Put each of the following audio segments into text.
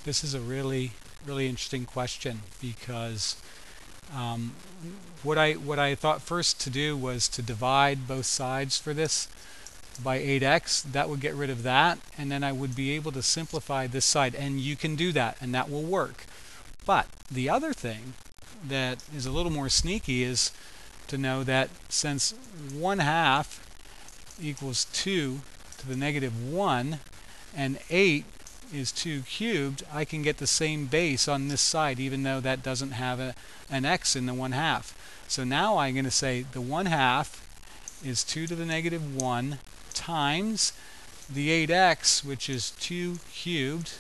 This is a really interesting question because what I thought first to do was to divide both sides for this by 8x. That would get rid of that, and then I would be able to simplify this side, and you can do that and that will work. But the other thing that is a little more sneaky is to know that since 1/2 equals 2 to the -1 and 8 is 2 cubed, I can get the same base on this side even though that doesn't have an x in the 1/2. So now I'm going to say the 1/2 is 2 to the -1 times the 8x, which is 2 cubed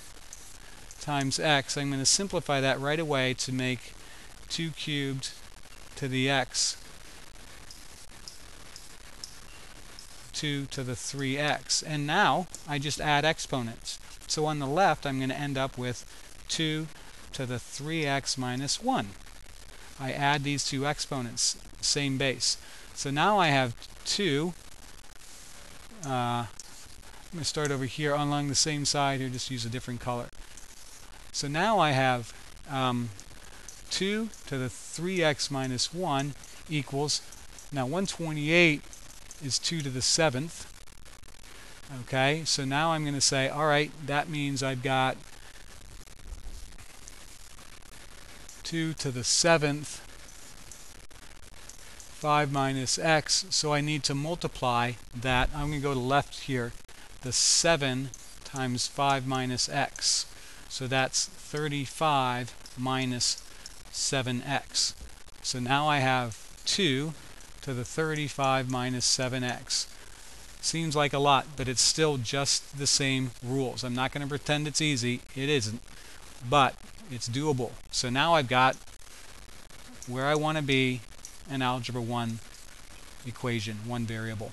times x. I'm going to simplify that right away to make 2 cubed to the x 2 to the 3x. And now I just add exponents. So on the left I'm going to end up with 2 to the 3x minus 1. I add these two exponents, same base. So now I have 2. I'm going to start over here along the same side here, just use a different color. So now I have 2 to the 3x minus 1 equals, now 128 is 2 to the 7th. Okay, so now I'm going to say, all right, that means I've got 2 to the 7th 5 minus x, so I need to multiply that. I'm going to go to the left here, the 7 times 5 minus x. So that's 35 minus 7x. So now I have 2 to the 35 minus 7x. Seems like a lot, but it's still just the same rules. I'm not going to pretend it's easy. It isn't. But it's doable. So now I've got where I want to be an algebra 1 equation, one variable.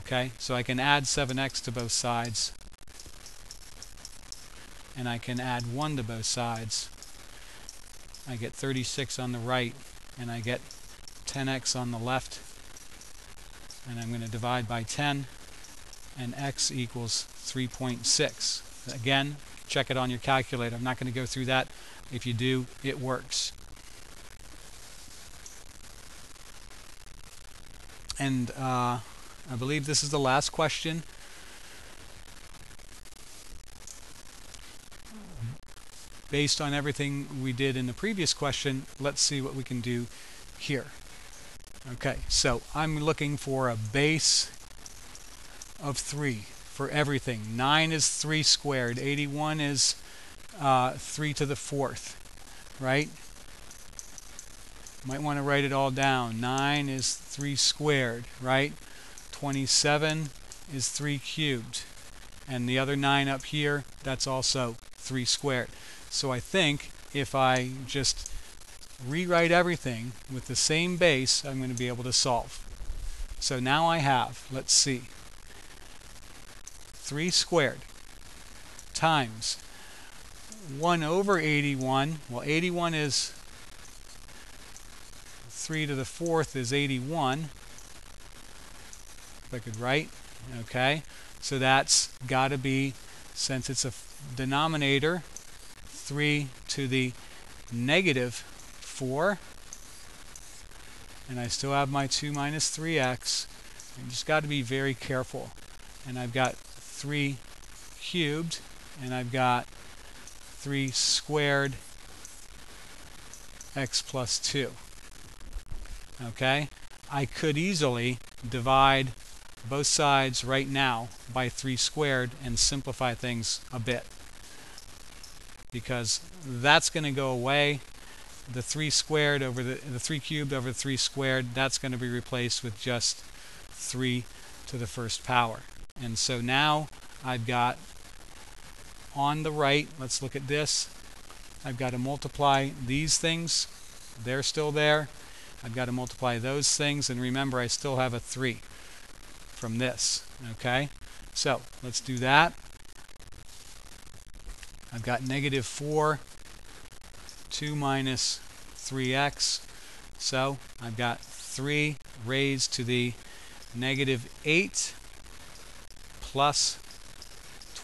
Okay, so I can add 7x to both sides, and I can add 1 to both sides. I get 36 on the right, and I get 10x on the left, and I'm going to divide by 10, and x equals 3.6. Again, check it on your calculator. I'm not going to go through that. If you do, it works. And I believe this is the last question. Based on everything we did in the previous question, let's see what we can do here. Okay, so I'm looking for a base of 3 for everything. 9 is 3 squared. 81 is 3 to the 4th, right? Might want to write it all down. 9 is 3 squared, right? 27 is 3 cubed. And the other 9 up here, that's also 3 squared. So I think if I just rewrite everything with the same base, I'm going to be able to solve. So now I have, let's see, 3 squared times 1 over 81. Well, 81 is 3 to the 4th is 81. If I could write, okay. So that's got to be, since it's a denominator, 3 to the -4. And I still have my 2 minus 3x. You just got to be very careful. And I've got 3 cubed, and I've got 3 squared x plus 2. Okay? I could easily divide both sides right now by 3 squared and simplify things a bit, because that's going to go away. The 3 squared over the 3 cubed over 3 squared, that's going to be replaced with just 3 to the 1st power. And so now I've got on the right, let's look at this. I've got to multiply these things. They're still there. I've got to multiply those things, and remember I still have a 3 from this. Okay, so let's do that. I've got -4, 2 minus 3x, so I've got 3 raised to the -8 plus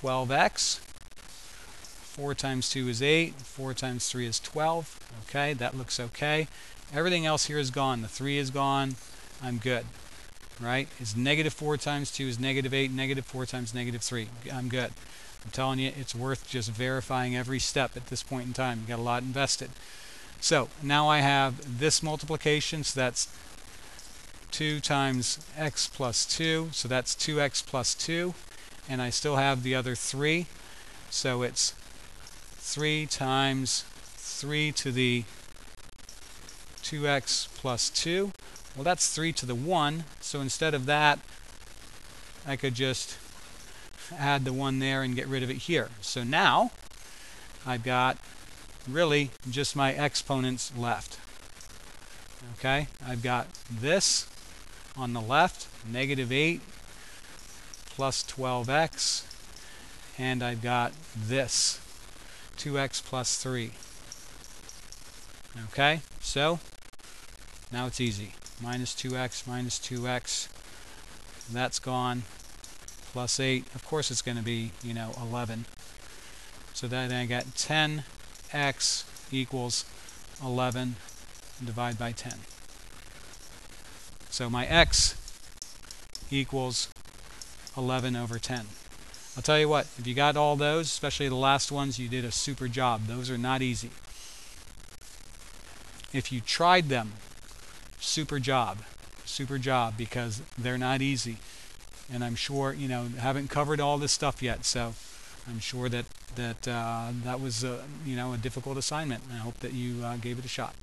12x. 4 times 2 is 8. 4 times 3 is 12. Okay, that looks okay. Everything else here is gone. The 3 is gone. I'm good. Right? It's negative 4 times 2 is negative 8. Negative 4 times negative 3. I'm good. I'm telling you, it's worth just verifying every step at this point in time. You've got a lot invested. So now I have this multiplication, so that's 2 times x plus 2, so that's 2x plus 2, and I still have the other 3, so it's 3 times 3 to the 2x plus 2. Well, that's 3 to the 1, so instead of that, I could just add the 1 there and get rid of it here. So now I've got really just my exponents left. Okay, I've got this on the left, negative 8 plus 12x, and I've got this, 2x plus 3. Okay, so now it's easy. Minus 2x, that's gone, plus 8. Of course it's going to be, 11. So then I got 10x equals 11, divide by 10. So my x equals 11 over 10. I'll tell you what, if you got all those, especially the last ones, you did a super job. Those are not easy. If you tried them, super job, because they're not easy. And I'm sure, haven't covered all this stuff yet, so I'm sure that was a difficult assignment, and I hope that you gave it a shot.